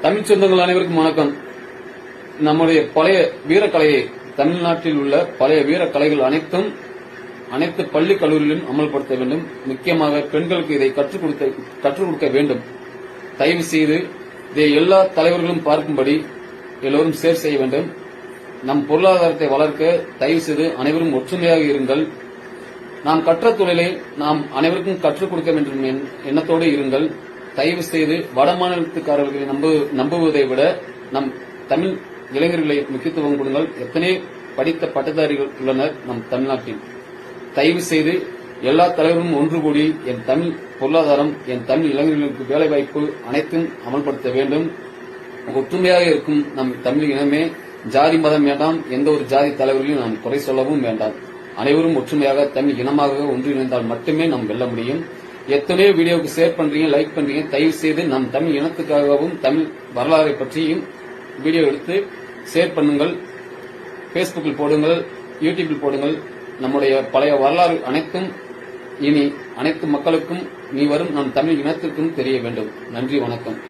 தமிழ் சொந்தங்கள் அனைவருக்கும் வணக்கம். நம்முடைய பழைய வீரக்கலையை தமிழ்நாட்டில் உள்ள பழைய வீரக்கலைகள் அனைத்து பள்ளி கல்லூரிகளிலும் அமல்படுத்த வேண்டும். முக்கியமாக பெண்களுக்கு இதை கற்றுக் கொடுக்க வேண்டும். தயவு செய்து இதை எல்லா தலைவர்களும் பார்க்கும்படி எல்லோரும் ஷேர் செய்ய வேண்டும். நம் பொருளாதாரத்தை வளர்க்க தயவு செய்து அனைவரும் ஒற்றுமையாக இருங்கள். நாம் கற்ற தொழிலை நாம் அனைவருக்கும் கற்றுக் கொடுக்க வேண்டும் எண்ணத்தோடு இருங்கள். தயவு செய்து வடமாநிலத்துக்காரர்களை நம்புவதை விட நம் தமிழ் இளைஞர்களை முக்கியத்துவம் கொடுங்கள். எத்தனை படித்த பட்டதாரிகள் உள்ளனர் நம் தமிழ்நாட்டில். தயவு செய்து எல்லா தலைவரும் ஒன்று கூடி என் தமிழ் பொருளாதாரம், என் தமிழ் இளைஞர்களுக்கு வேலைவாய்ப்பு அனைத்தும் அமல்படுத்த வேண்டும். ஒற்றுமையாக இருக்கும் நம் தமிழ் இனமே. ஜாதி மதம் வேண்டாம், எந்த ஒரு ஜாதி தலைவர்களையும் நாம் குறை சொல்லவும் வேண்டாம். அனைவரும் ஒற்றுமையாக தமிழ் இனமாக ஒன்றிணைந்தால் மட்டுமே நாம் வெல்ல முடியும். எத்தனையோ வீடியோவுக்கு ஷேர் பண்றீங்க, லைக் பண்றீங்க. தயவு செய்து நம் தமிழ் இனத்துக்காகவும் தமிழ் வரலாறை பற்றியும் வீடியோ எடுத்து ஷேர் பண்ணுங்கள். பேஸ்புக்கில் போடுங்கள், யூடியூபில் போடுங்கள். நம்முடைய பழைய வரலாறு அனைத்தும் இனி அனைத்து மக்களுக்கும், நீ வரும் நம் தமிழ் இனத்திற்கும் தெரிய வேண்டும். நன்றி, வணக்கம்.